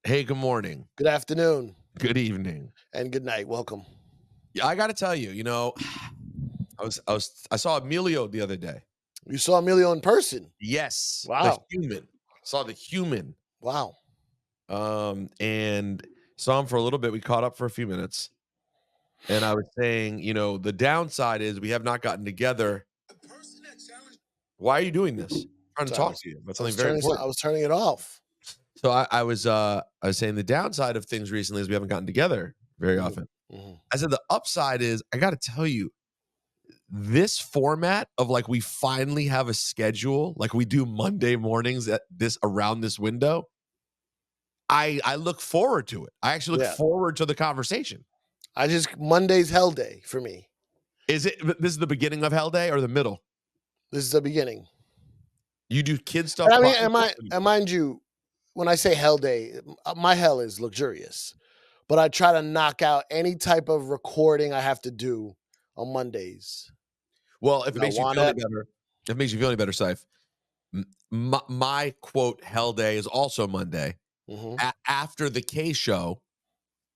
Hey, good morning. Good afternoon Good evening. and good night. Welcome. Yeah, I got to tell you, I saw Emilio the other day. You saw Emilio in person. Yes, the Wow. human. Saw the human. Wow. And saw him for a little bit. We caught up for a few minutes. And I was saying, the downside is we have not gotten together. Why are you doing this? I'm trying to talk to you about something very important. I was turning it off. So I was saying the downside of things recently is we haven't gotten together very often. Mm-hmm. I said the upside is I got to tell you, this format of like we finally have a schedule, like we do Monday mornings at this around this window. I look forward to it. I actually look forward to the conversation. Monday's hell day for me. This is the beginning of hell day or the middle? This is the beginning. You do kid stuff. I mean, and mind you, when I say hell day, my hell is luxurious, but I try to knock out any type of recording I have to do on Mondays. Well, if it makes you feel any better, Cipha, my quote hell day is also Monday. Mm-hmm. After the K show,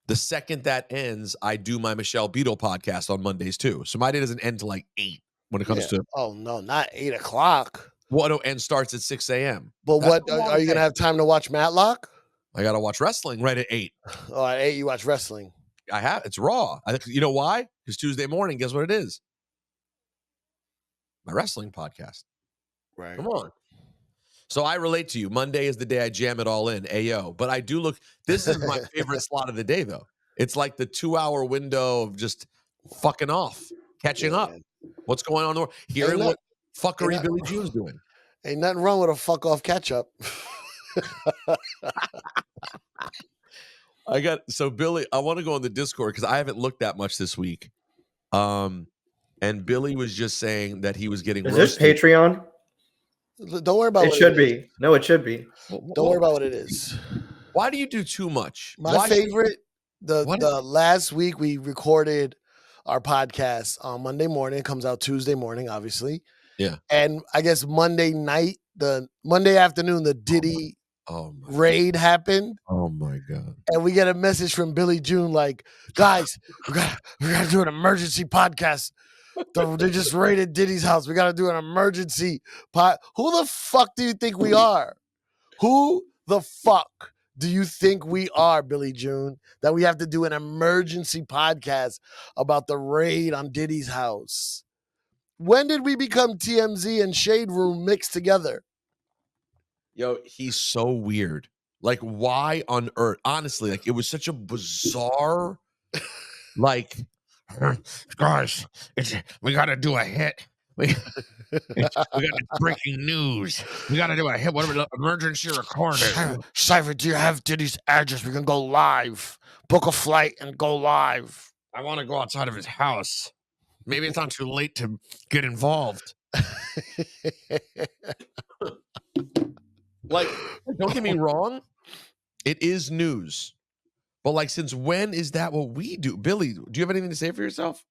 the second that ends, I do my Michelle Beadle podcast on Mondays too. So my day doesn't end till like 8 when it comes to. Oh no, not 8 o'clock. Well, no, and starts at 6 a.m. But what are you gonna have time to watch Matlock? I gotta watch wrestling right at 8. Oh, at 8 you watch wrestling. I have. It's Raw. I think you know why? Because Tuesday morning, guess what it is? My wrestling podcast. Right. Come on. So I relate to you. Monday is the day I jam it all in. Ayo. But I do look. This is my favorite slot of the day, though. It's like the 2-hour window of just fucking off, catching up. Man. What's going on in the world? Hearing what fuckery Billy June's doing. Ain't nothing wrong with a fuck off catch up. So Billy, I want to go on the Discord because I haven't looked that much this week. And Billy was just saying that he was getting. Is this Patreon? Don't worry about it. Should be. No, it should be. Don't worry about what it is. Why do you do too much? My favorite. The last week we recorded our podcast on Monday morning. It comes out Tuesday morning, obviously. Yeah. And I guess Monday afternoon, the Diddy raid happened. Oh my God. And we get a message from Billy June like, guys, we gotta do an emergency podcast. They just raided Diddy's house. We gotta do an emergency pod. Who the fuck do you think we are? Who the fuck do you think we are, Billy June, that we have to do an emergency podcast about the raid on Diddy's house? When did we become TMZ and Shade Room mixed together? Yo, he's so weird. Like, why on earth? Honestly, like, it was such a bizarre, like, guys, we got to do a hit. We got breaking news. We got to do a hit. Whatever, emergency recording. Cipha, do you have Diddy's address? We can go live. Book a flight and go live. I want to go outside of his house. Maybe it's not too late to get involved. Like, don't get me wrong. It is news. But like, since when is that what we do? Billy, do you have anything to say for yourself?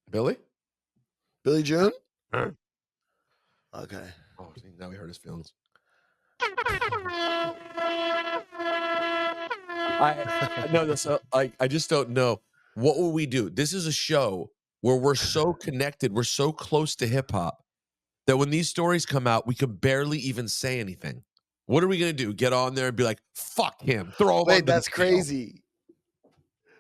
Billy June? Huh? Okay. Oh, now we hurt his feelings. I just don't know. What will we do? This is a show where we're so connected. We're so close to hip hop that when these stories come out, we can barely even say anything. What are we going to do? Get on there and be like, fuck him. Throw him. Wait, that's crazy.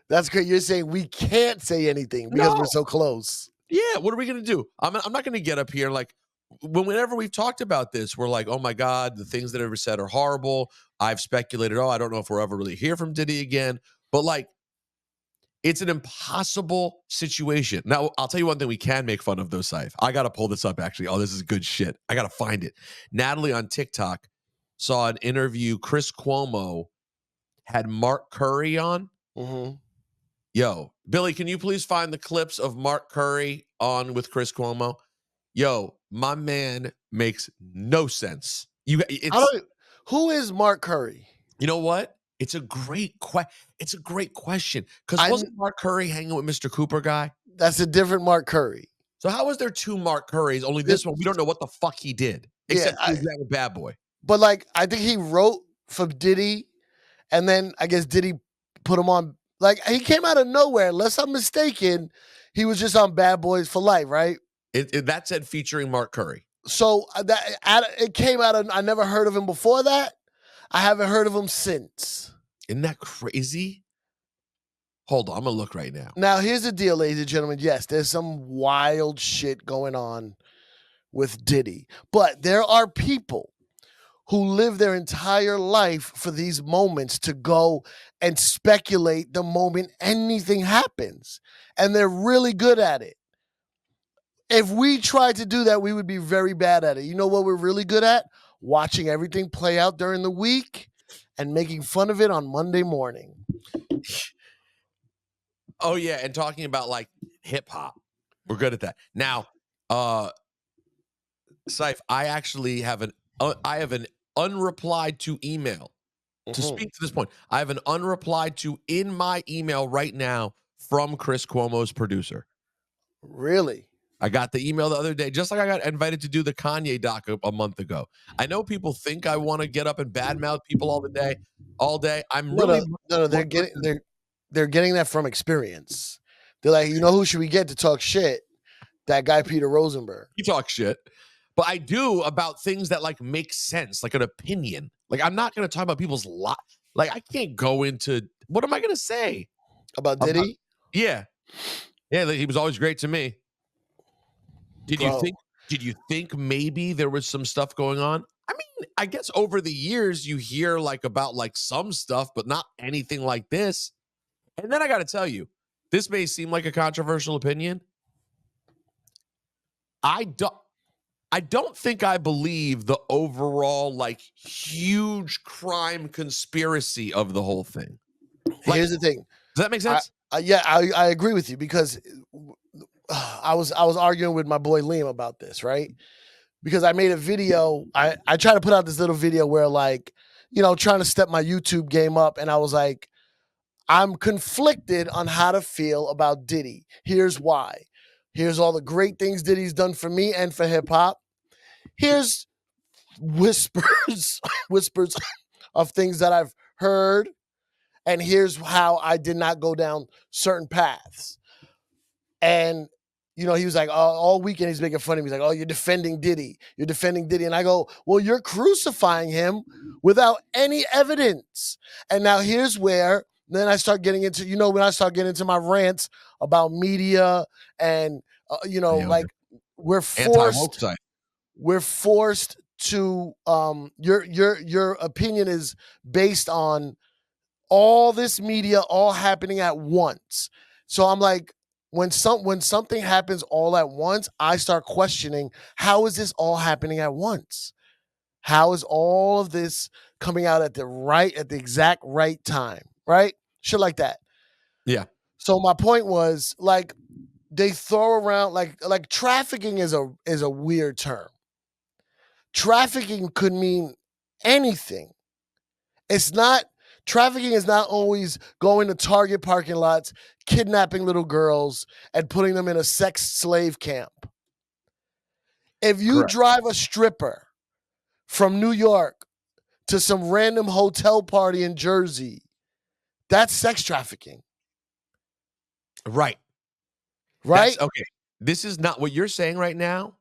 That's crazy. You're saying we can't say anything because we're so close. Yeah. What are we going to do? I'm not going to get up here like, whenever we've talked about this, we're like, oh my God, the things that are said are horrible. I've speculated, I don't know if we'll ever really hear from Diddy again. But like, it's an impossible situation. Now, I'll tell you one thing we can make fun of, though, Cipha. I got to pull this up, actually. Oh, this is good shit. I got to find it. Natalie on TikTok saw an interview. Chris Cuomo had Mark Curry on. Mm-hmm. Yo, Billy, can you please find the clips of Mark Curry on with Chris Cuomo? Yo, my man makes no sense. Who is Mark Curry? You know what? It's a great question. Because wasn't Mark Curry hanging with Mr. Cooper guy? That's a different Mark Curry. So how is there two Mark Currys? Only this one, we don't know what the fuck he did. Except he's that Bad Boy. but like I think he wrote for Diddy, and then I guess Diddy put him on. Like he came out of nowhere. Unless I'm mistaken, he was just on Bad Boys for Life, right? That said featuring Mark Curry. So it came out of. I never heard of him before that. I haven't heard of him since. Isn't that crazy? Hold on, I'm gonna look right now. Now here's the deal, ladies and gentlemen. Yes, there's some wild shit going on with Diddy, but there are people who live their entire life for these moments to go and speculate the moment anything happens. And they're really good at it. If we tried to do that, we would be very bad at it. You know what we're really good at? Watching everything play out during the week and making fun of it on Monday morning. Oh yeah, and talking about like hip hop. We're good at that. Now, Cipha, I actually have an unreplied to email to speak to this point. I have an unreplied to in my email right now from Chris Cuomo's producer. Really? I got the email the other day, just like I got invited to do the Kanye doc a month ago. I know people think I want to get up and badmouth people all day. No, they're getting that from experience. They're like, you know who should we get to talk shit? That guy Peter Rosenberg. He talks shit. But I do about things that like make sense, like an opinion. Like I'm not going to talk about people's lot. Like I can't go into what am I going to say about Diddy? Yeah, he was always great to me. Did you think maybe there was some stuff going on? I mean, I guess over the years you hear like about like some stuff, but not anything like this. And then I got to tell you, this may seem like a controversial opinion. I don't think I believe the overall like huge crime conspiracy of the whole thing. Like, here's the thing. Does that make sense? I agree with you because I was arguing with my boy Liam about this, right? Because I made a video. I try to put out this little video where like, you know, trying to step my YouTube game up. And I was like, I'm conflicted on how to feel about Diddy. Here's why. Here's all the great things Diddy's done for me and for hip hop. Here's whispers of things that I've heard. And here's how I did not go down certain paths. And, you know, he was like, all weekend he's making fun of me. He's like, oh, you're defending Diddy. You're defending Diddy. And I go, well, you're crucifying him without any evidence. And now here's where then I start getting into, you know, when I start getting into my rants about media and, you know, like we're forced to, your opinion is based on all this media all happening at once. So I'm like, when something happens all at once, I start questioning, how is this all happening at once? How is all of this coming out at the exact right time, right? Shit like that. Yeah. So my point was like they throw around like trafficking is a weird term. Trafficking could mean anything. Trafficking is not always going to Target parking lots, kidnapping little girls, and putting them in a sex slave camp. If you drive a stripper from New York to some random hotel party in Jersey, that's sex trafficking. Right. Okay. This is not what you're saying right now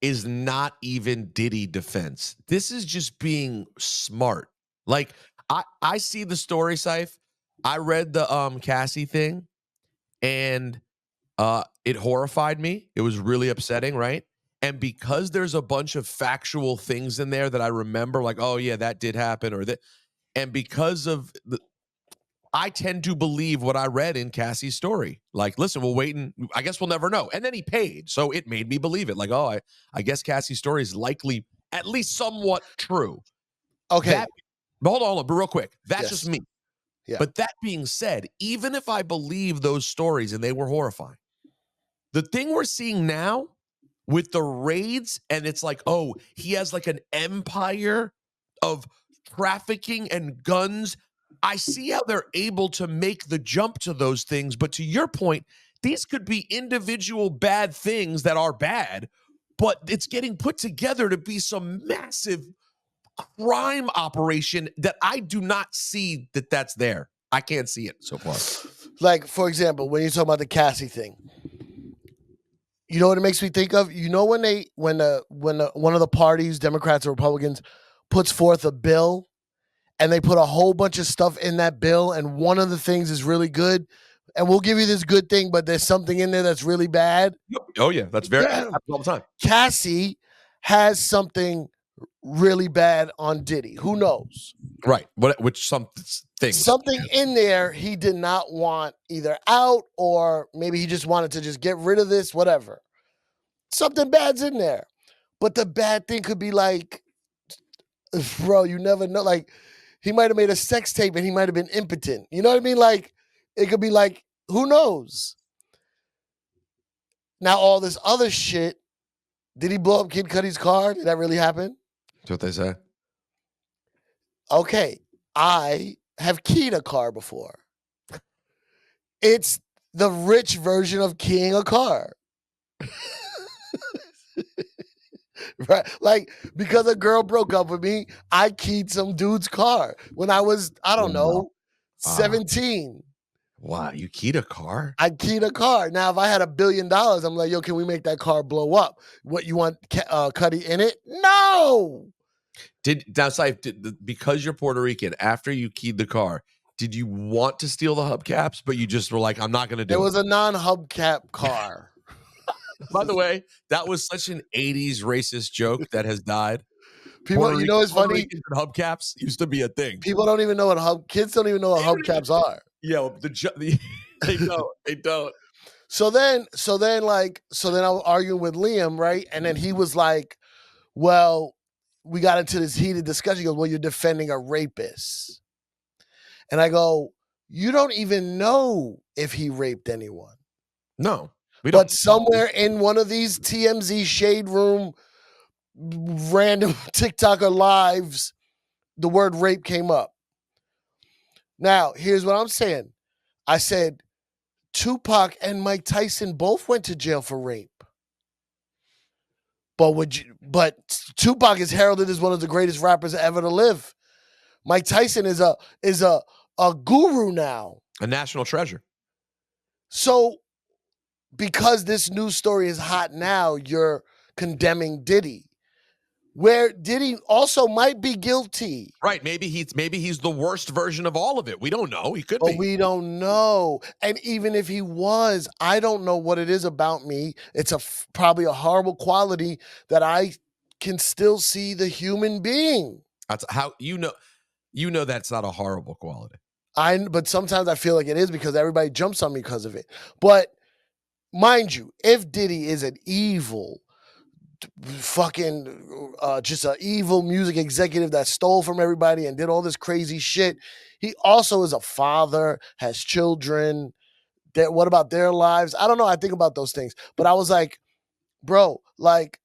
is not even Diddy defense. This is just being smart. Like, I see the story, Cipha. I read the Cassie thing, and it horrified me. It was really upsetting, right? And because there's a bunch of factual things in there that I remember, like, oh yeah, that did happen, or that, and because of I tend to believe what I read in Cassie's story. Like, listen, we'll wait and I guess we'll never know. And then he paid, so it made me believe it. Like, oh, I guess Cassie's story is likely at least somewhat true. Okay. But hold on, but real quick. That's just me. Yeah. But that being said, even if I believe those stories and they were horrifying, the thing we're seeing now with the raids, and it's like, oh, he has like an empire of trafficking and guns. I see how they're able to make the jump to those things. But to your point, these could be individual bad things that are bad, but it's getting put together to be some massive crime operation that I do not see that's there. I can't see it so far. Like, for example, when you talk about the Cassie thing, you know what it makes me think of? You know when one of the parties, Democrats or Republicans, puts forth a bill and they put a whole bunch of stuff in that bill, and one of the things is really good, and we'll give you this good thing, but there's something in there that's really bad. Oh yeah, that's very happens all the time. Cassie has something really bad on Diddy. Who knows? Right. Which some things. Something in there he did not want either out, or maybe he just wanted to just get rid of this, whatever. Something bad's in there. But the bad thing could be like, bro, you never know. Like, he might have made a sex tape and he might have been impotent. You know what I mean? Like, it could be like, who knows? Now, all this other shit, did he blow up Kid Cudi's car? Did that really happen? That's what they say. Okay, I have keyed a car before. It's the rich version of keying a car. Right? Like, because a girl broke up with me, I keyed some dude's car when I was, I don't know, 17. Wow, you keyed a car? I keyed a car. Now, if I had $1 billion, I'm like, yo, can we make that car blow up? What, you want Cudi in it? No! Because you're Puerto Rican, after you keyed the car, did you want to steal the hubcaps, but you just were like, I'm not going to do it? It was a non-hubcap car. By the way, that was such an 80s racist joke that has died. People, you know, it's funny. Hubcaps used to be a thing. People don't even know what kids don't even know what hubcaps are. Yeah, well, they don't. They don't. So then I was arguing with Liam, right? And then he was like, well, we got into this heated discussion. He goes, well, you're defending a rapist. And I go, you don't even know if he raped anyone. No. But somewhere in one of these TMZ Shade Room random TikToker lives, the word rape came up. Now, here's what I'm saying. I said, Tupac and Mike Tyson both went to jail for rape. But Tupac is heralded as one of the greatest rappers ever to live. Mike Tyson is a guru now. A national treasure. So, because this news story is hot now, you're condemning Diddy, where Diddy also might be guilty. Right. Maybe he's the worst version of all of it. We don't know. He could be. But we don't know. And even if he was, I don't know what it is about me. It's probably a horrible quality that I can still see the human being. That's how you know that's not a horrible quality. But sometimes I feel like it is because everybody jumps on me because of it. But mind you, if Diddy is an evil, fucking just an evil music executive that stole from everybody and did all this crazy shit, he also is a father, has children. What about their lives? I don't know. I think about those things. But I was like, bro, like,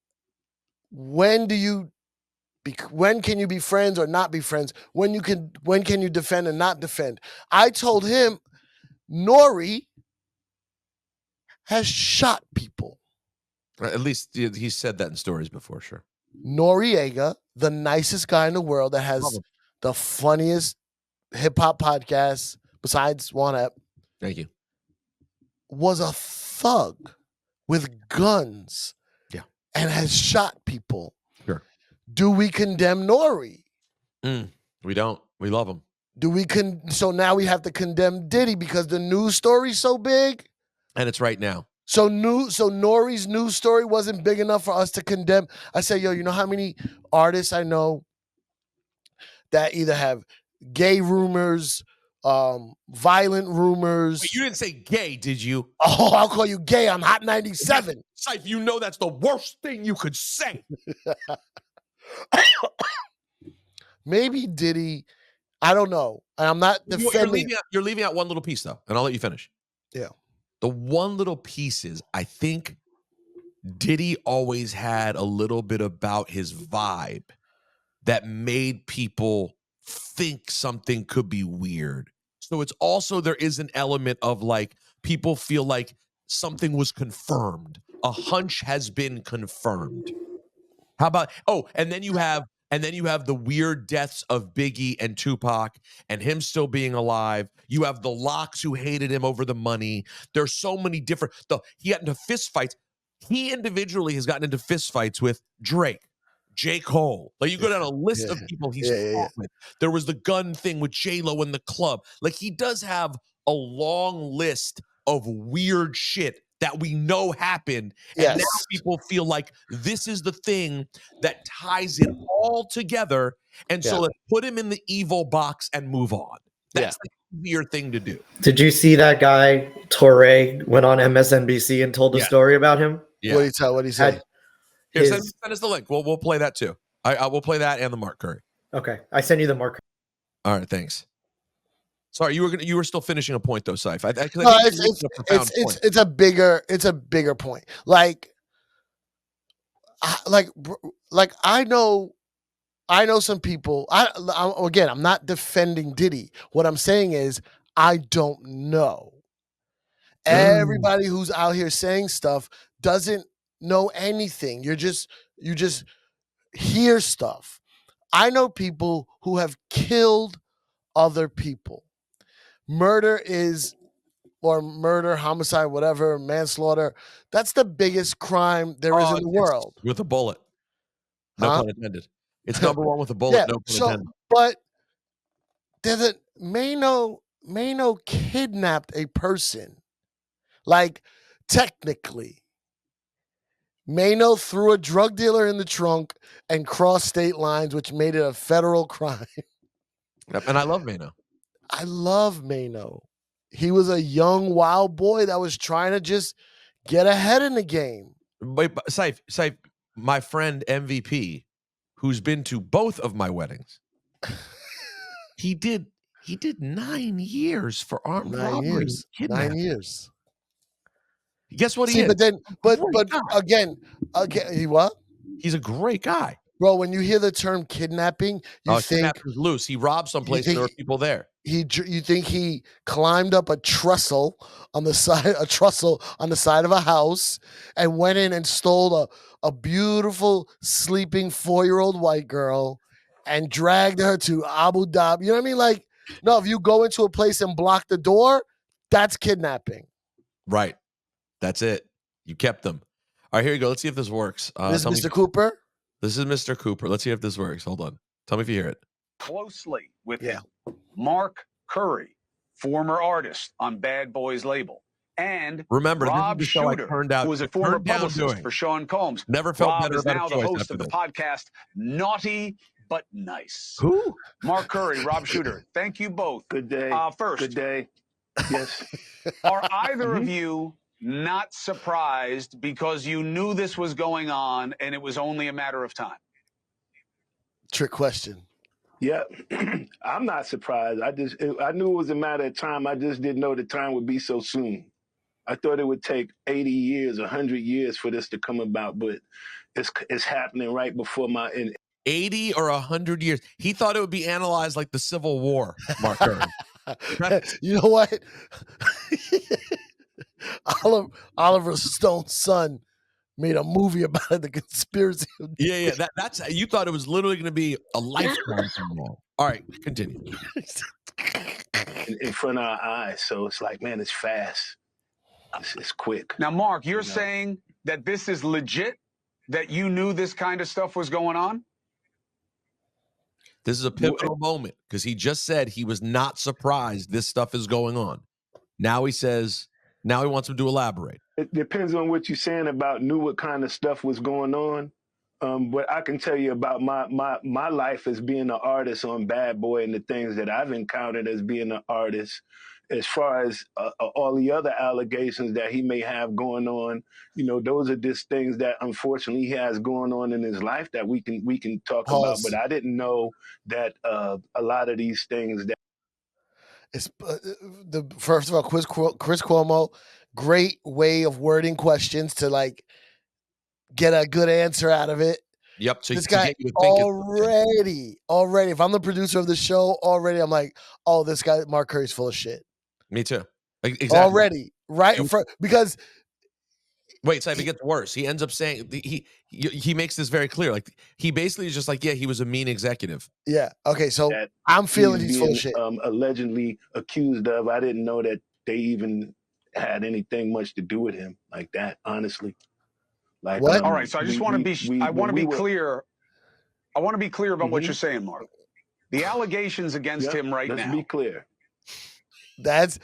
when can you be friends or not be friends? When can you defend and not defend? I told him Nori has shot people. At least he said that in stories before, sure. Noriega, the nicest guy in the world that has the funniest hip-hop podcast besides Juan EP. Thank you. Was a thug with guns. Yeah. And has shot people. Sure. Do we condemn Nori? We don't. We love him. So now we have to condemn Diddy because the news story's so big? And it's right now. So Nori's news story wasn't big enough for us to condemn. I say, yo, you know how many artists I know that either have gay rumors, violent rumors. Wait, you didn't say gay, did you? Oh, I'll call you gay on Hot 97. Cipha, you know that's the worst thing you could say. Maybe Diddy, I don't know. I'm not defending. You're leaving out one little piece, though, and I'll let you finish. Yeah. The one little piece is, I think Diddy always had a little bit about his vibe that made people think something could be weird. So it's also, there is an element of like, people feel like something was confirmed. A hunch has been confirmed. How about, and then you have And then you have the weird deaths of Biggie and Tupac and him still being alive. You have the Locks who hated him over the money. There's so many different, he got into fist fights. He individually has gotten into fist fights with Drake, J. Cole. Like you go down a list of people he's fought with. There was the gun thing with J-Lo in the club. Like he does have a long list of weird shit that we know happened. And now people feel like this is the thing that ties it all together. And so let's put him in the evil box and move on. That's the easier thing to do. Did you see that guy, Torre, went on MSNBC and told a story about him? Yeah. What did he say? Here, send us the link. We'll play that too. I will play that and the Mark Curry. Okay. I sent you the Mark. All right, thanks. Sorry, you were still finishing a point though, Cipha. It's a bigger point. Like I know some people. I'm not defending Diddy. What I'm saying is I don't know. Everybody who's out here saying stuff doesn't know anything. You just hear stuff. I know people who have killed other people. Murder, homicide, whatever, manslaughter. That's the biggest crime there is in the world. With a bullet. No pun intended. It's number one with a bullet, no pun intended. But Mano kidnapped a person. Like, technically. Mano threw a drug dealer in the trunk and crossed state lines, which made it a federal crime. And I love Mano. I love Mano. He was a young, wild boy that was trying to just get ahead in the game. Wait, Cipha, my friend MVP, who's been to both of my weddings, he did 9 years for armed robbery. 9 years. Guess what he is? But again, he what? He's a great guy. Bro, when you hear the term kidnapping, you think kidnapper's loose. He robbed someplace and there were people there. You think he climbed up a trestle on the side of a house and went in and stole a beautiful sleeping 4-year-old white girl and dragged her to Abu Dhabi. You know what I mean? Like, no, if you go into a place and block the door, that's kidnapping. Right. That's it. You kept them. All right, here you go. Let's see if this works. This is Mr. Cooper? This is Mr. Cooper. Let's see if this works. Hold on. Tell me if you hear it. Closely with Mark Curry, former artist on Bad Boys label, and remember, Rob this is the show Shooter, I turned out, who was a former publicist for Sean Combs. Never felt Rob better is about now a the choice host after of the this. podcast Naughty But Nice. Who? Mark Curry, Rob Shooter. Thank you both. Good day. First, good day. Yes. Are either of you not surprised because you knew this was going on and it was only a matter of time? Trick question. Yeah, I'm not surprised. I knew it was a matter of time. I just didn't know the time would be so soon. I thought it would take 80 years, 100 years for this to come about, but it's happening right before my. 80 or 100 years. He thought it would be analyzed like the Civil War, Mark Curry. You know what? Oliver Stone's son made a movie about it, The Conspiracy of Yeah. That's you thought it was literally going to be a lifetime from now. All right, continue. in front of our eyes. So it's like, man, it's fast. It's quick. Now, Mark, you're saying that this is legit? That you knew this kind of stuff was going on? This is a pivotal moment because he just said he was not surprised this stuff is going on. Now he says, now he wants him to elaborate. It depends on what you're saying about knew what kind of stuff was going on. But I can tell you about my life as being an artist on Bad Boy and the things that I've encountered as being an artist. As far as all the other allegations that he may have going on, those are just things that unfortunately he has going on in his life that we can talk about. But I didn't know that a lot of these things that. It's first of all, Chris Cuomo, great way of wording questions to like get a good answer out of it. Yep. So this guy already, if I'm the producer of the show, already I'm like, oh, this guy Mark Curry's full of shit. Me too. Exactly. Already, right? Because Wait, so it gets worse. He ends up saying he makes this very clear. Like he basically is just like, yeah, he was a mean executive. Yeah. Okay. So That I'm feeling he's full being of shit. allegedly accused of. I didn't know that they even had anything much to do with him like that. Honestly, like What? All right, so I just want to be. I want to be clear. I want to be clear about what you're saying, Mark. The allegations against him right let's now. be clear. That's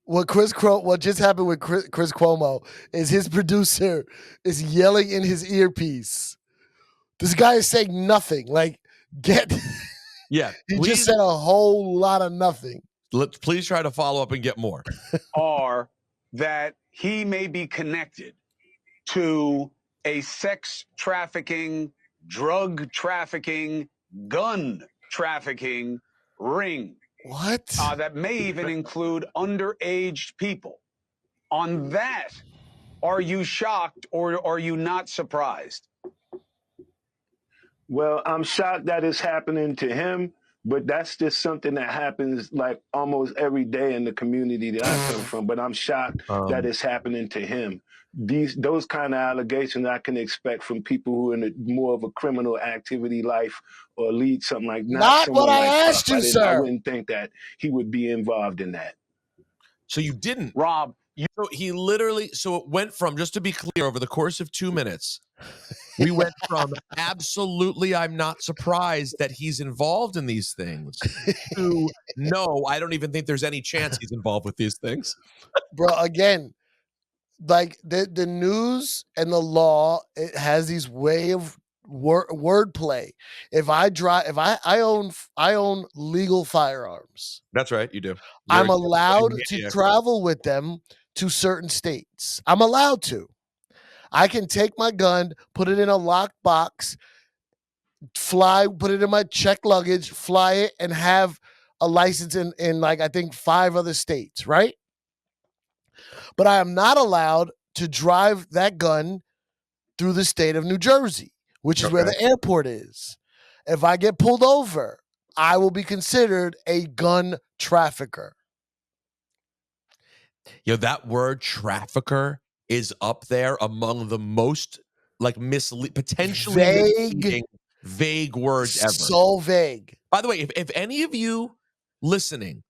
what what just happened with Chris Cuomo is his producer is yelling in his earpiece. This guy is saying nothing. Like, Yeah. He just said a whole lot of nothing. Please try to follow up and get more. Are that he may be connected to a sex trafficking, drug trafficking, gun trafficking ring. What? That may even include underage people. On that, are you shocked or are you not surprised? Well, I'm shocked that it's happening to him, but that's just something that happens like almost every day in the community that I come from. But I'm shocked that it's happening to him. Those kind of allegations I can expect from people who are in more of a criminal activity life or lead something like not what I asked you, sir. I wouldn't think that he would be involved in that. So you didn't, Rob. So he literally. So it went from, just to be clear, over the course of 2 minutes, we went from absolutely, I'm not surprised that he's involved in these things, to no, I don't even think there's any chance he's involved with these things. Bro, again, like the news and the law, it has these way of wordplay. If I own legal firearms. That's right, you do. I'm allowed to travel with them to certain states. I'm allowed to. I can take my gun, put it in a locked box, put it in my checked luggage, fly it, and have a license in like, I think 5 other states, right? But I am not allowed to drive that gun through the state of New Jersey, which is where the airport is. If I get pulled over, I will be considered a gun trafficker. Yo, that word trafficker is up there among the most like potentially vague words ever. So vague. By the way, if any of you listening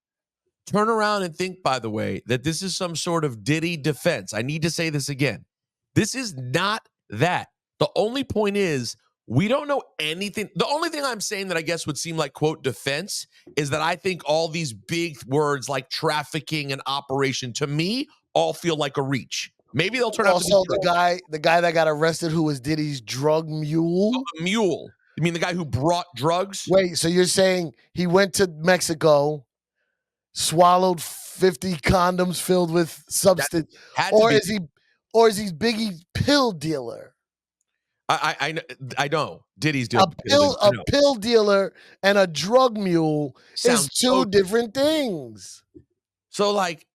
turn around and think, by the way, that this is some sort of Diddy defense, I need to say this again. This is not that. The only point is, we don't know anything. The only thing I'm saying that I guess would seem like, quote, defense is that I think all these big words like trafficking and operation, to me, all feel like a reach. Maybe they'll turn out to be also the guy that got arrested who was Diddy's drug mule. Oh, the mule. You mean the guy who brought drugs? Wait, so you're saying he went to Mexico, swallowed 50 condoms filled with substance, or is he Biggie's pill dealer? I know Diddy's deal. A pill dealer and a drug mule is two different things. So, like,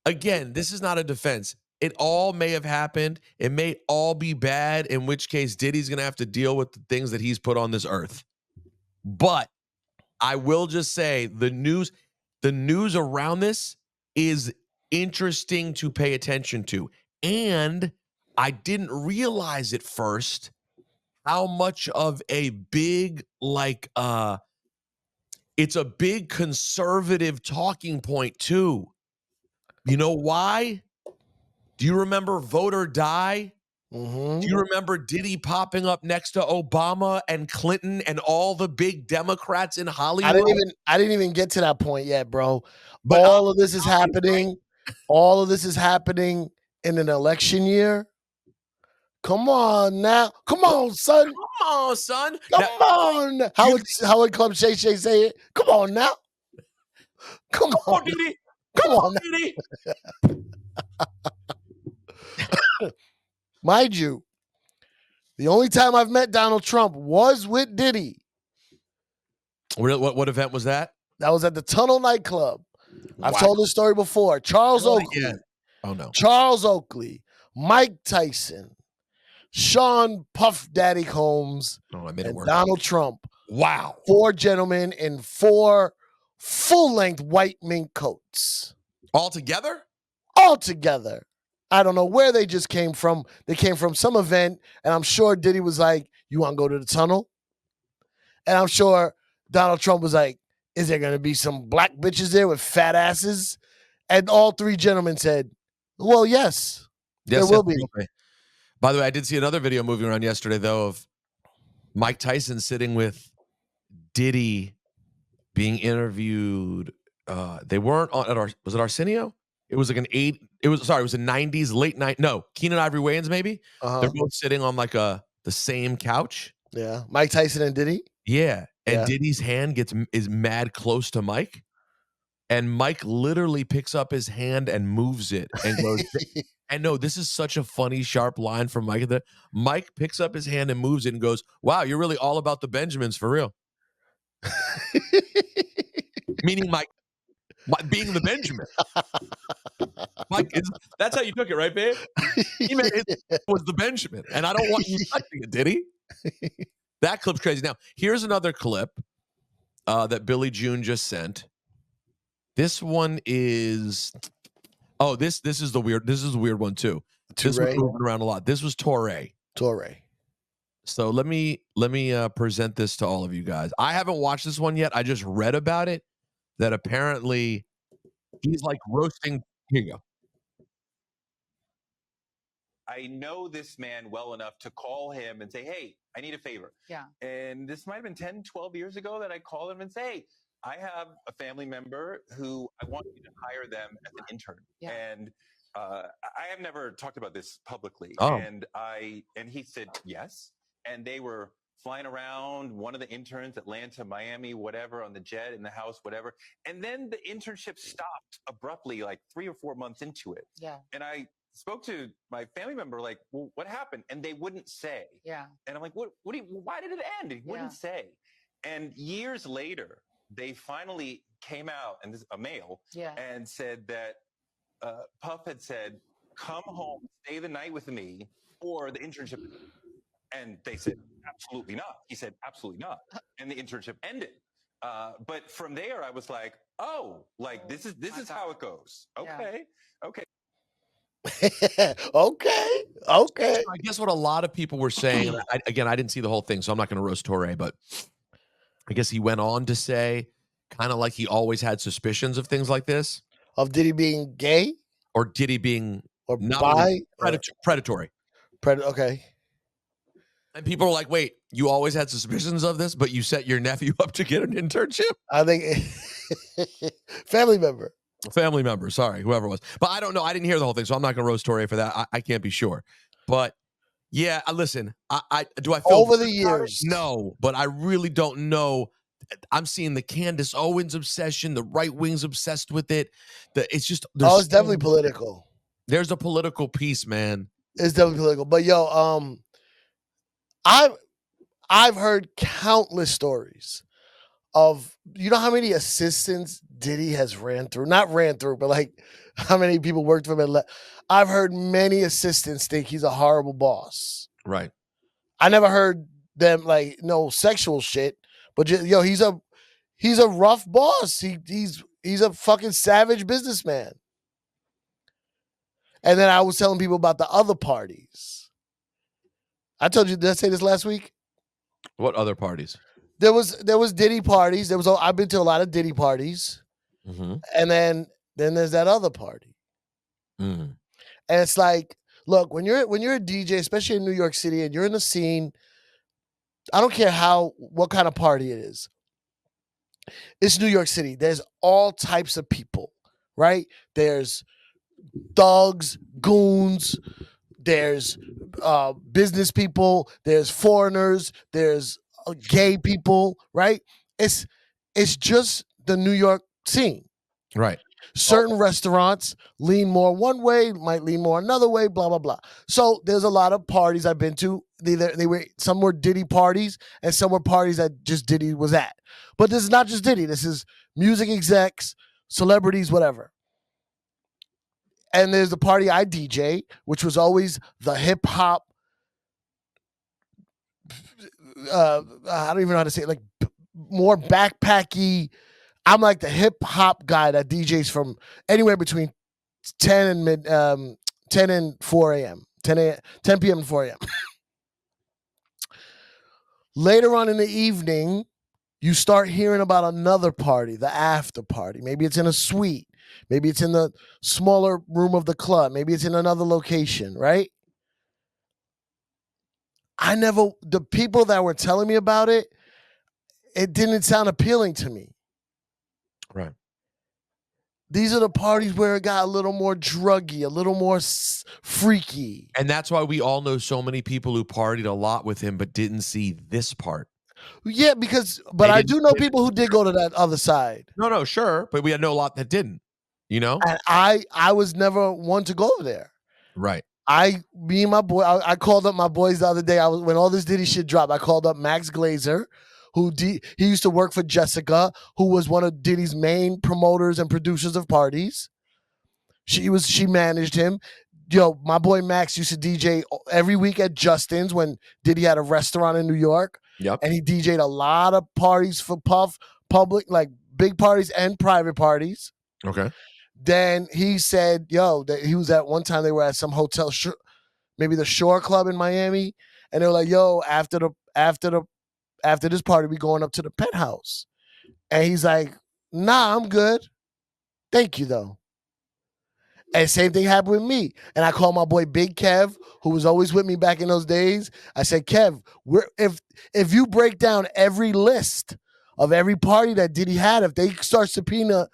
again, this is not a defense. It all may have happened. It may all be bad, in which case Diddy's going to have to deal with the things that he's put on this earth. But I will just say the news around this is interesting to pay attention to. And I didn't realize at first how much of a big, like, it's a big conservative talking point too. You know why? Do you remember Vote or Die? Mm-hmm. Do you remember Diddy popping up next to Obama and Clinton and all the big Democrats in Hollywood? I didn't even get to that point yet, bro. But all of this is happening. All of this is happening in an election year. Come on now. Come on, son. Come on, son. Come on. How would Club Shay Shay say it? Come on now. Come on. Diddy. Come on, Diddy. Mind you, the only time I've met Donald Trump was with Diddy. What event was that? That was at the Tunnel nightclub. Wow. I've told this story before. Charles Oakley. Yeah. Oh no. Charles Oakley, Mike Tyson, Sean Puff Daddy Combs, and Donald Trump. Wow. 4 gentlemen in 4 full-length white mink coats. All together? All together. I don't know where they just came from. They came from some event, and I'm sure Diddy was like, "You want to go to the tunnel?" And I'm sure Donald Trump was like, "Is there going to be some black bitches there with fat asses?" And all three gentlemen said, "Well, yes, there will be." Okay. By the way, I did see another video moving around yesterday, though, of Mike Tyson sitting with Diddy being interviewed. They weren't on was it Arsenio? It was like it was a 90s, late night. No, Keenan Ivory Wayans, maybe. They're both sitting on like the same couch. Yeah. Mike Tyson and Diddy. Yeah. And Yeah. Diddy's hand is mad close to Mike. And Mike literally picks up his hand and moves it and goes, and no, this is such a funny, sharp line from Mike. Mike picks up his hand and moves it and goes, "Wow, you're really all about the Benjamins for real." Meaning Mike being the Benjamin. Mike, that's how you took it, right, babe? He meant it was the Benjamin. And I don't want you touching it, did he? That clip's crazy. Now, here's another clip that Billy June just sent. This one is this is the weird one too. This was moving around a lot. This was Torre. So let me present this to all of you guys. I haven't watched this one yet. I just read about it that apparently he's like roasting. Here you go. I know this man well enough to call him and say, "Hey, I need a favor." Yeah. And this might have been 10, 12 years ago that I called him and say, "Hey, I have a family member who I want you to hire them as an intern." Yeah. And I have never talked about this publicly. Oh. And he said yes. And they were flying around, one of the interns, Atlanta, Miami, whatever, on the jet, in the house, whatever. And then the internship stopped abruptly, like 3 or 4 months into it. Yeah. And I spoke to my family member, like, "Well, what happened?" And they wouldn't say. Yeah. And I'm like, why did it end? He wouldn't say. And years later, they finally came out, and this is a male, and said that Puff had said, "Come home, stay the night with me, or the internship." And they said, "Absolutely not." He said, "Absolutely not." And the internship ended. But from there, I was like, "Oh, like this is how it goes." Okay. Okay. I guess what a lot of people were saying, and I didn't see the whole thing, so I'm not going to roast Torre, but I guess he went on to say, kind of like he always had suspicions of things like this. Of Diddy being gay? Or Diddy being or bi? Predatory. Okay. And people are like, "Wait, you always had suspicions of this, but you set your nephew up to get an internship?" I think family member. Sorry, whoever it was. But I don't know. I didn't hear the whole thing, so I'm not going to roast Torre for that. I can't be sure. But yeah, listen, do I feel over the years? No, but I really don't know. I'm seeing the Candace Owens obsession. The right wing's obsessed with it. It's just it's definitely political. There's a political piece, man. It's definitely political. But yo, I've heard countless stories of, you know how many assistants Diddy has not ran through, but like how many people worked for him. I've heard many assistants think he's a horrible boss. Right. I never heard them like no sexual shit, but just, yo, he's a rough boss. He's a fucking savage businessman. And then I was telling people about the other parties. I told you, did I say this last week? What other parties? There was Diddy parties. I've been to a lot of Diddy parties. Mm-hmm. And then there's that other party. Mm-hmm. And it's like, look, when you're a DJ, especially in New York City, and you're in the scene, I don't care what kind of party it is. It's New York City. There's all types of people, right? There's thugs, goons, there's business people, there's foreigners, there's gay people, right? It's just the New York scene. Right. Certain restaurants lean more one way, might lean more another way, blah, blah, blah. So there's a lot of parties I've been to. Some were Diddy parties and some were parties that just Diddy was at. But this is not just Diddy. This is music execs, celebrities, whatever. And there's the party I DJ, which was always the hip hop. I don't even know how to say it, like more backpacky. I'm like the hip hop guy that DJs from anywhere between 10 10 and 4 a.m. 10 p.m. and 4 a.m. Later on in the evening, you start hearing about another party, the after party. Maybe it's in a suite. Maybe it's in the smaller room of the club. Maybe it's in another location, right? The people that were telling me about it, it didn't sound appealing to me. Right. These are the parties where it got a little more druggy, a little more freaky. And that's why we all know so many people who partied a lot with him but didn't see this part. Yeah, but I do know people who did go to that other side. No, sure. But we know a lot that didn't, you know? And I was never one to go there. Right. Me and my boy, I called up my boys the other day. When all this Diddy shit dropped, I called up Max Glazer, he used to work for Jessica, who was one of Diddy's main promoters and producers of parties. She managed him. Yo, my boy Max used to DJ every week at Justin's when Diddy had a restaurant in New York. Yep. And he DJ'd a lot of parties for Puff, public, like big parties and private parties. Okay. Then he said, that he was at one time, they were at some hotel, maybe the Shore Club in Miami. And they were like, yo, after this party, we going up to the penthouse. And he's like, nah, I'm good. Thank you, though. And same thing happened with me. And I called my boy Big Kev, who was always with me back in those days. I said, Kev, if you break down every list of every party that Diddy had, if they start subpoenaing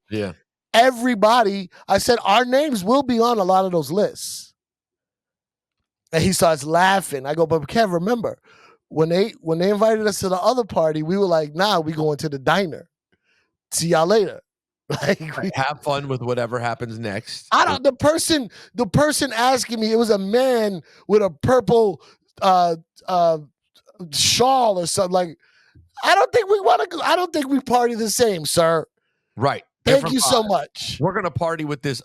yeah, everybody, I said, our names will be on a lot of those lists. And he starts laughing. I go, but Kev, remember, when they invited us to the other party, we were like, nah, we going to the diner. See y'all later. Like, have fun with whatever happens next. The person asking me, it was a man with a purple shawl or something. Like, I don't think we want to go. I don't think we party the same, sir. Right. Thank you so much. We're gonna party with this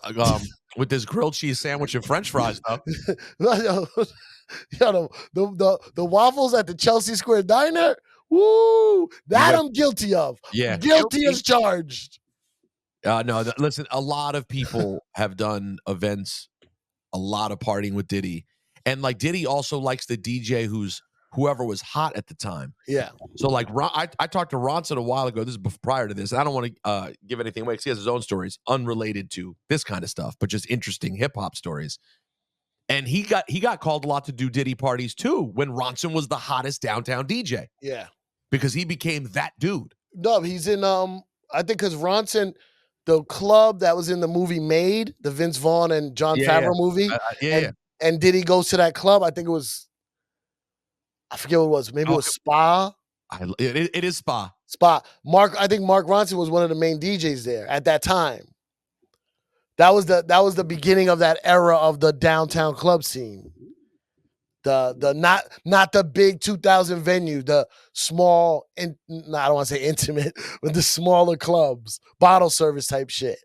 with this grilled cheese sandwich and French fries, though. The waffles at the Chelsea Square Diner. Woo! That I'm guilty of. Yeah, guilty as charged. No, listen. A lot of people have done events, a lot of partying with Diddy, and like Diddy also likes the DJ whoever was hot at the time. Yeah. So like, I talked to Ronson a while ago. This is prior to this. And I don't want to give anything away because he has his own stories unrelated to this kind of stuff, but just interesting hip hop stories. And he got called a lot to do Diddy parties too when Ronson was the hottest downtown DJ. Yeah. Because he became that dude. No, he's in I think because Ronson, the club that was in the movie Made, the Vince Vaughn and Jon Favreau movie. And Diddy goes to that club. I think it was, I forget what it was. Maybe it was Spa. It is Spa. Spa. I think Mark Ronson was one of the main DJs there at that time. That was the beginning of that era of the downtown club scene. The not the big 2,000 venue, the small, I don't want to say intimate, but the smaller clubs, bottle service type shit.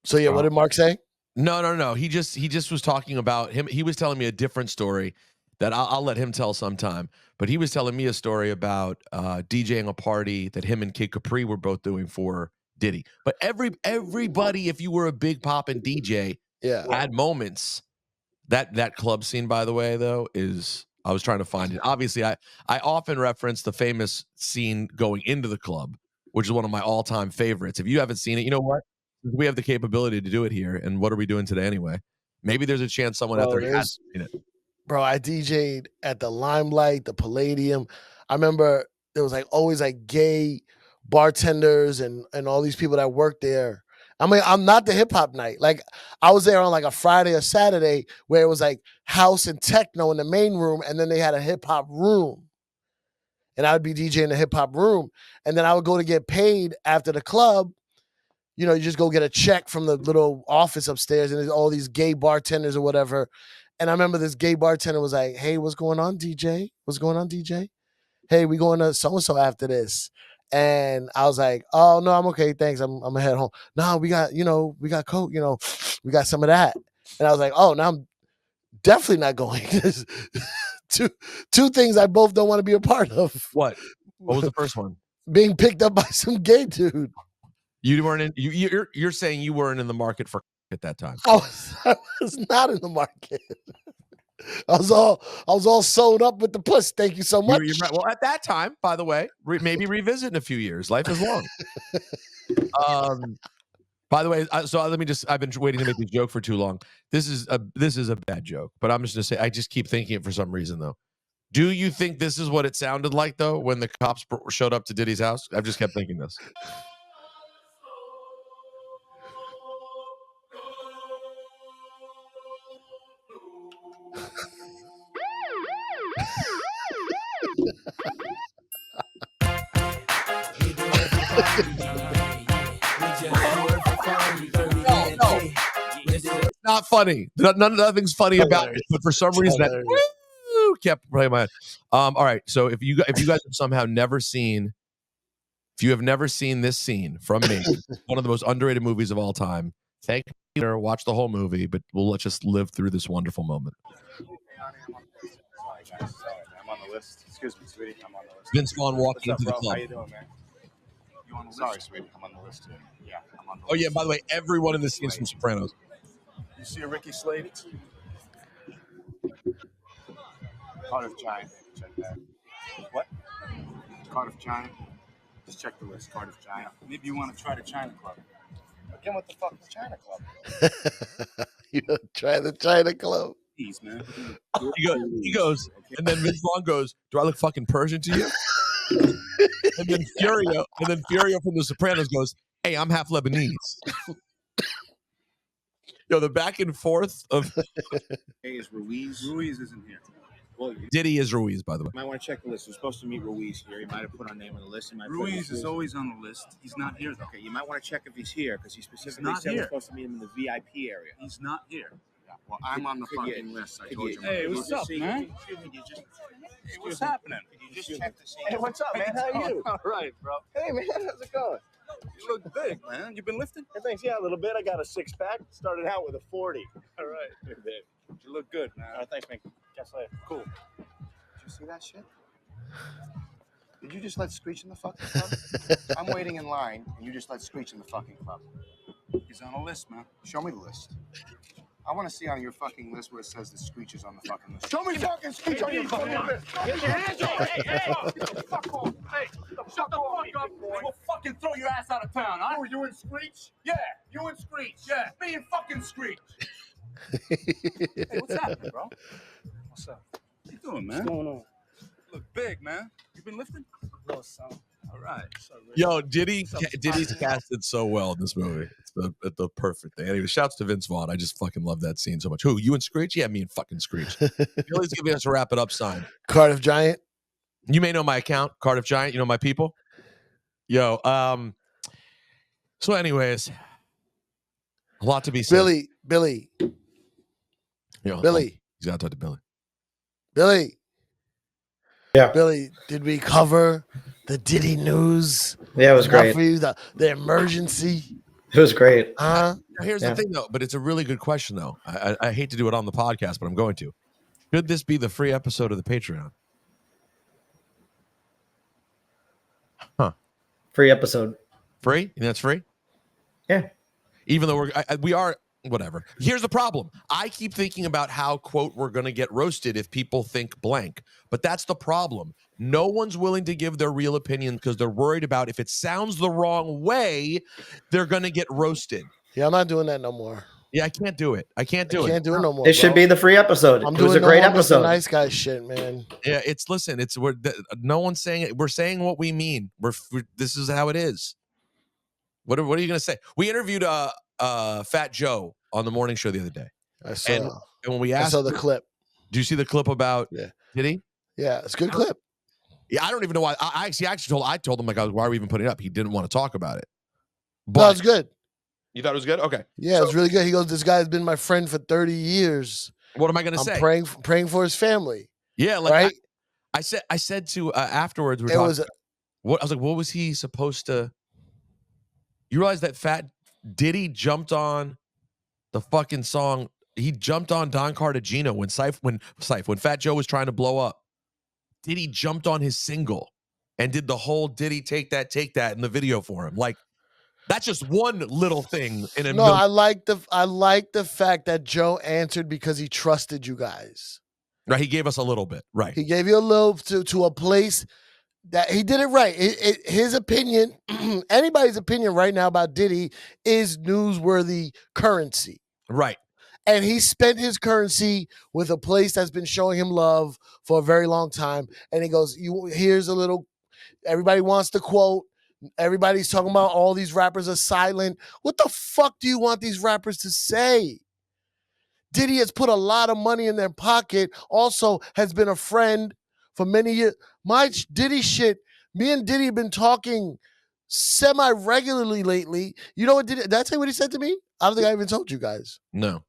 So yeah, what did Mark say? No. He just was talking about him. He was telling me a different story that I'll let him tell sometime. But he was telling me a story about DJing a party that him and Kid Capri were both doing for Diddy. But everybody, if you were a big poppin' DJ, had moments. That club scene, by the way, though, I was trying to find it. Obviously, I often reference the famous scene going into the club, which is one of my all-time favorites. If you haven't seen it, you know what? We have the capability to do it here, and what are we doing today anyway? Maybe there's a chance someone out there has seen it. Bro, I DJ'd at the Limelight, the Palladium. I remember there was always gay bartenders and all these people that worked there. I mean, I'm not the hip hop night. Like, I was there on a Friday or Saturday where it was house and techno in the main room, and then they had a hip hop room. And I would be DJing the hip hop room. And then I would go to get paid after the club. You know, you just go get a check from the little office upstairs, and there's all these gay bartenders or whatever. And I remember this gay bartender was like, hey, what's going on, DJ? What's going on, DJ? Hey, we going to so-and-so after this. And I was like, oh, no, I'm okay. Thanks. I'm going to head home. No, we got Coke, we got some of that. And I was like, oh, now I'm definitely not going. two things I both don't want to be a part of. What was the first one? Being picked up by some gay dude. You weren't in. You're saying you weren't in the market for at that time. I was not in the market. I was all sewn up with the puss. Thank you so much. You're right. Well, at that time, by the way, maybe revisit in a few years. Life is long. By the way, so let me just. I've been waiting to make this joke for too long. This is a bad joke, but I'm just gonna say I just keep thinking it for some reason though. Do you think this is what it sounded like though when the cops showed up to Diddy's house? I've just kept thinking this. No. It's not funny. Nothing's funny about it. But for some reason, that kept playing my head. All right. So if you guys have somehow never seen, if you have never seen this scene from me, one of the most underrated movies of all time, thank you. Watch the whole movie, but let's just live through this wonderful moment. I'm on the list. Excuse me, sweetie. I'm on the list. Vince Vaughn walking into the club. How you doing, man? You on the list? Sorry, sweetie. I'm on the list too. Yeah, I'm on the list. Oh yeah, by the way, everyone in this scene is from Sopranos. You see a Ricky Slade? Cardiff Giant. Check that. What? Cardiff Giant. Just check the list. Cardiff Giant. Maybe you want to try the China Club. Again, what the fuck is China Club? You try the China Club. Please, man. He goes, and then Vince Vaughn goes, "Do I look fucking Persian to you?" and then Furio from The Sopranos goes, "Hey, I'm half Lebanese." Yo, the back and forth of Hey, is Ruiz? Ruiz isn't here. Well, Diddy is Ruiz, by the way. You might want to check the list. We're supposed to meet Ruiz here. He might have put our name on the list. Ruiz is always on the list. He's not here, though. Okay, you might want to check if he's here because he specifically said we're supposed to meet him in the VIP area. He's not here. Yeah, well, I'm on the fucking list. I told you. Hey, what's up, man? Hey, what's happening? Could you just check the scene? Hey, what's up, man? How are you? All right, bro. Hey, man, how's it going? You look big, man. You been lifting? Hey, thanks. Yeah, a little bit. I got a 6-pack. Started out with a 40. All right. You look good, man. All right, thanks, man. Catch you later. Cool. Did you see that shit? Did you just let Screech in the fucking club? I'm waiting in line, and you just let Screech in the fucking club. He's on a list, man. Show me the list. I want to see on your fucking list where it says the Screech is on the fucking list. Show me fucking Screech on your fucking list. Get your hands off. Hey, fuck off. Hey, shut the fuck up, boy. We'll fucking throw your ass out of town, huh? Oh, you and Screech? Yeah, you and Screech. Yeah, me and fucking Screech. Hey, what's happening, bro? What's up? What you doing, man? What's going on? You look big, man. You been lifting? No, son. All right. Yo, Diddy's casted so well in this movie. It's the perfect thing. Anyway, shouts to Vince Vaughn. I just fucking love that scene so much. Who, you and Screech? Yeah, me and fucking Screech. Billy's giving us a wrap it up sign. Cardiff Giant. You may know my account, Cardiff Giant. You know my people. Yo, so anyways, a lot to be said. Billy. Yo, Billy. He's got to talk to Billy. Billy. Yeah. Billy, did we cover the Diddy news? Yeah, it was great. For you, the emergency. It was great. Here's the thing, though, but it's a really good question, though. I hate to do it on the podcast, but I'm going to. Should this be the free episode of the Patreon? Huh. Free episode. Free? You think that's free? Yeah. Even though we are, whatever. Here's the problem. I keep thinking about how, quote, we're going to get roasted if people think blank. But that's the problem. No one's willing to give their real opinion because they're worried about if it sounds the wrong way, they're going to get roasted. Yeah, I'm not doing that no more. Yeah, I can't do it. I can't do it. Can't do it no more. It should be the free episode. It was a great episode. Nice guy shit, man. Yeah, no one's saying it. We're saying what we mean. This is how it is. What are you going to say? We interviewed Fat Joe on the morning show the other day. I saw. And when we asked, I saw the clip. Do you see the clip about Diddy? Yeah, it's a good clip. Yeah, I don't even know why. I told him, like, why are we even putting it up? He didn't want to talk about it. But it's good. You thought it was good? Okay. Yeah, it's really good. He goes, this guy's been my friend for 30 years. What am I going to say? I'm praying for his family. Yeah, like right? I said to afterwards, I was like, what was he supposed to? You realize that Fat Diddy jumped on the fucking song. He jumped on Don Cartagena when Fat Joe was trying to blow up. Diddy jumped on his single and did the whole Diddy take that in the video for him. Like, That's just one little thing in a No, million. I like the fact that Joe answered because he trusted you guys. Right, he gave us a little bit. Right. He gave you a little to a place that he did it right. His opinion, anybody's opinion right now about Diddy is newsworthy currency. Right. And he spent his currency with a place that's been showing him love for a very long time. And he goes, here's a little, everybody wants to quote. Everybody's talking about all these rappers are silent. What the fuck do you want these rappers to say? Diddy has put a lot of money in their pocket, also has been a friend for many years. My Diddy shit, me and Diddy have been talking semi-regularly lately. You know what Diddy, did I tell you what he said to me? I don't think I even told you guys. No.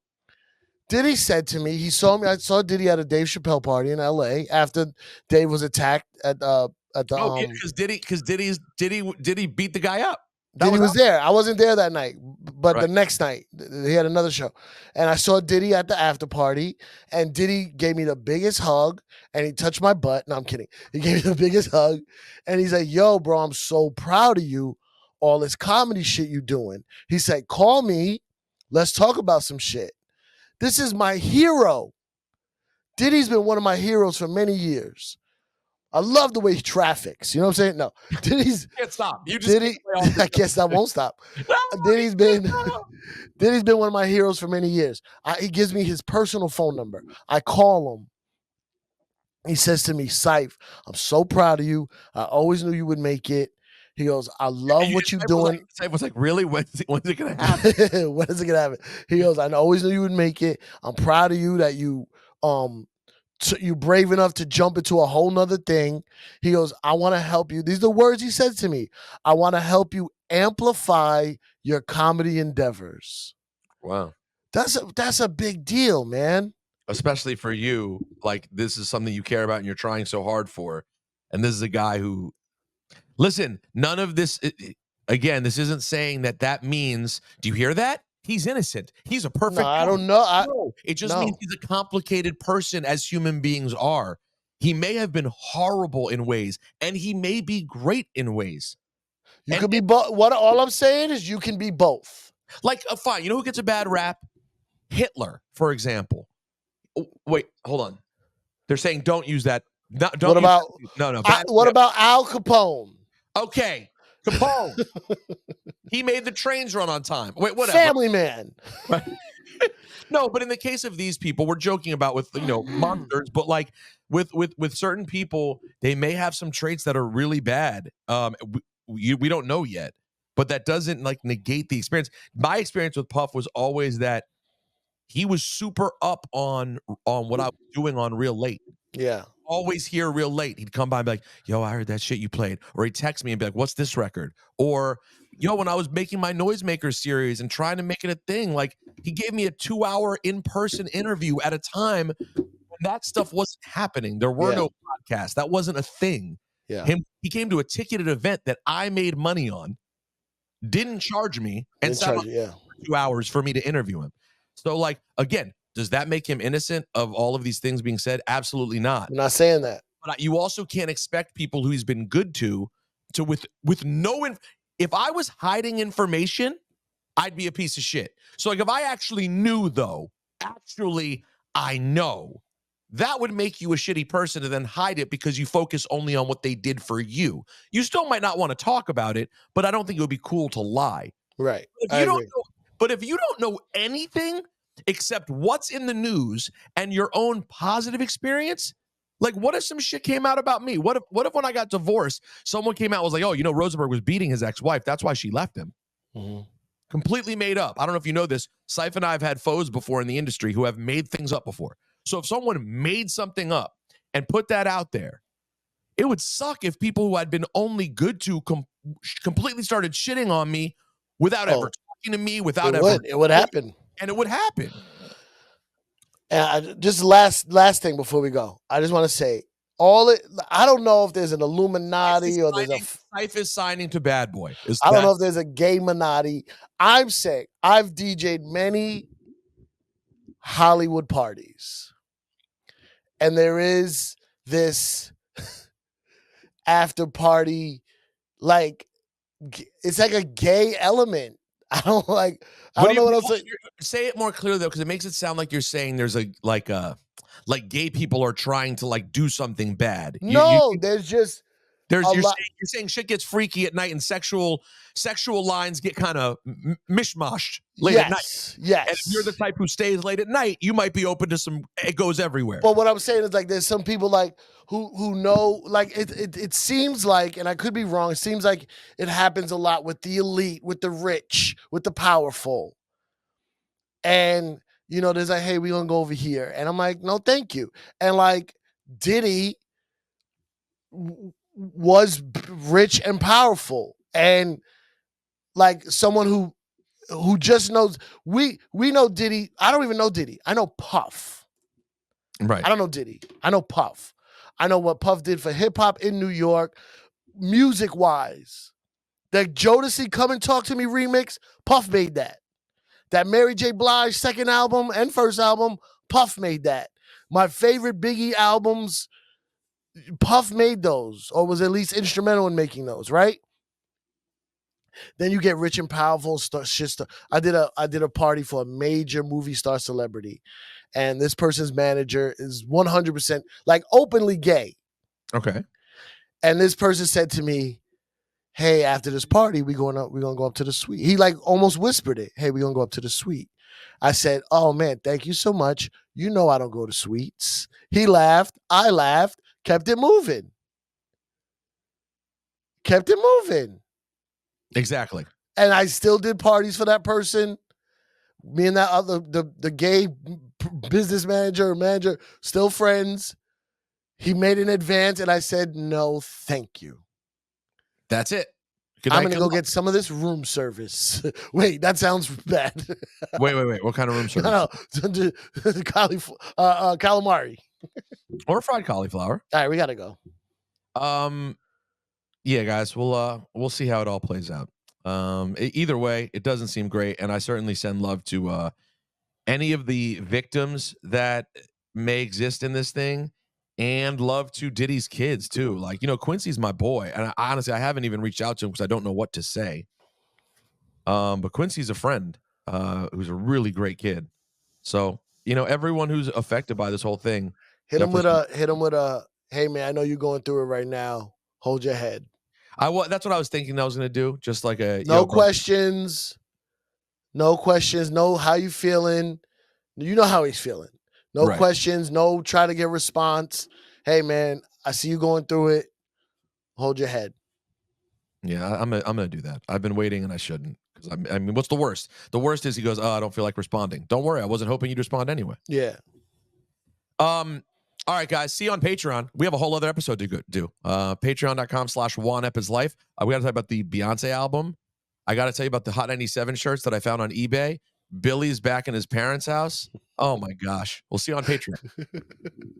Diddy said to me, I saw Diddy at a Dave Chappelle party in LA after Dave was attacked at the because Diddy beat the guy up. Diddy was there. I wasn't there that night, but Right. the next night he had another show, and I saw Diddy at the after party, and Diddy gave me the biggest hug, and he touched my butt. No, I'm kidding. He gave me the biggest hug, and he's like, "Yo, bro, I'm so proud of you. All this comedy shit you doing." He said, "Call me. Let's talk about some shit. This is my hero. Diddy's been one of my heroes for many years. I love the way he traffics. You know what I'm saying? No, Diddy's Can't stop. You just Diddy. I guess I won't stop. Diddy's been one of my heroes for many years. He gives me his personal phone number. I call him. He says to me, "Cipha, I'm so proud of you. I always knew you would make it." He goes, "I love what you're doing." I was like, really? When's it going to happen? When is it gonna happen? He goes, "I always knew you would make it. I'm proud of you that you you're brave enough to jump into a whole nother thing." He goes, "I want to help you." These are the words he said to me. "I want to help you amplify your comedy endeavors." Wow. That's a big deal, man. Especially for you, like this is something you care about and you're trying so hard for. And this is a guy who, listen, none of this, again, this isn't saying that means, do you hear that? He's innocent. He's a perfect No, I guy. don't know. No, it just means he's a complicated person as human beings are. He may have been horrible in ways, and he may be great in ways. You could be both. All I'm saying is you can be both. Like, fine. You know who gets a bad rap? Hitler, for example. Oh, wait, hold on. They're saying don't use that. No, don't What about no? What about Al Capone? Okay, Capone. He made the trains run on time. Wait, whatever. Family Man. No, but in the case of these people, we're joking about with monsters, but like with certain people, they may have some traits that are really bad. We don't know yet, but that doesn't like negate the experience. My experience with Puff was always that he was super up on what I was doing on Real Late. Yeah. Always here real late. He'd come by and be like, "Yo, I heard that shit you played." Or he'd text me and be like, "What's this record?" Or, "Yo, when I was making my Noisemaker series and trying to make it a thing," like he gave me a 2-hour in-person interview at a time when that stuff wasn't happening. There were no podcasts. That wasn't a thing. Yeah. He came to a ticketed event that I made money on, didn't charge me, and sat on for 2 hours for me to interview him. So, like, again, does that make him innocent of all of these things being said? Absolutely not. I'm not saying that. But you also can't expect people who he's been good to with no if I was hiding information, I'd be a piece of shit. So like if I actually knew though, I know, that would make you a shitty person to then hide it because you focus only on what they did for you. You still might not want to talk about it, but I don't think it would be cool to lie. Right. But if you don't know anything except what's in the news and your own positive experience, like what if some shit came out about me? What if when I got divorced, someone came out and was like, "Oh, you know, Rosenberg was beating his ex-wife. That's why she left him." Mm-hmm. Completely made up. I don't know if you know this. Cipha and I have had foes before in the industry who have made things up before. So if someone made something up and put that out there, it would suck if people who had been only good to completely started shitting on me without ever talking to me, without it would happen. And it would happen. Just last thing before we go, I just want to say I don't know if there's an Illuminati or there's Cipha is signing to Bad Boy. I don't know if there's a gay Minati. I'm saying I've DJ'd many Hollywood parties, and there is this after party, like it's like a gay element. I don't like. I don't know what else. Say it more clearly though, because it makes it sound like you're saying there's like gay people are trying to like do something bad. No, there's just you're saying shit gets freaky at night and sexual lines get kind of mishmashed late at night. Yes. And if you're the type who stays late at night, you might be open to some. It goes everywhere. But what I'm saying is like there's some people like who know, like it seems like, and I could be wrong, it seems like it happens a lot with the elite, with the rich, with the powerful. And there's like, hey, we're gonna go over here. And I'm like, no, thank you. And like Diddy was rich and powerful. And like someone who just knows, we know Diddy. I don't even know Diddy. I know Puff. Right. I don't know Diddy. I know Puff. I know what Puff did for hip hop in New York, music wise. That Jodeci Come and Talk to Me remix, Puff made that. That Mary J. Blige second album and first album, Puff made that. My favorite Biggie albums, Puff made those, or was at least instrumental in making those, right? Then you get rich and powerful shit. I did a party for a major movie star celebrity, and this person's manager is 100% like openly gay. Okay. And this person said to me, hey, after this party, we're gonna go up to the suite. He like almost whispered it. Hey, we're gonna go up to the suite. I said, oh man, thank you so much. I don't go to suites. He laughed. I laughed. Kept it moving. Exactly. And I still did parties for that person. Me and that other, the gay business manager, still friends. He made an advance and I said, no, thank you. That's it. I'm going to go get some of this room service. Wait, that sounds bad. Wait. What kind of room service? No. Calamari. Or fried cauliflower. All right, we got to go. Yeah, guys, we'll see how it all plays out. Either way, it doesn't seem great, and I certainly send love to any of the victims that may exist in this thing, and love to Diddy's kids too. Like, Quincy's my boy, and honestly, I haven't even reached out to him because I don't know what to say. But Quincy's a friend who's a really great kid. So, everyone who's affected by this whole thing, hit him with a. Hey man, I know you're going through it right now. Hold your head. That's what I was thinking I was going to do. Just like no questions. No questions. No, how you feeling? You know how he's feeling. No questions. No try to get response. Hey man, I see you going through it. Hold your head. Yeah, I'm gonna do that. I've been waiting and I shouldn't. Because I mean, what's the worst? The worst is he goes, I don't feel like responding. Don't worry, I wasn't hoping you'd respond anyway. Yeah. All right, guys. See you on Patreon. We have a whole other episode to do. Patreon.com/Juan EP Is Life. We got to talk about the Beyonce album. I got to tell you about the Hot 97 shirts that I found on eBay. Billy's back in his parents' house. Oh my gosh. We'll see you on Patreon.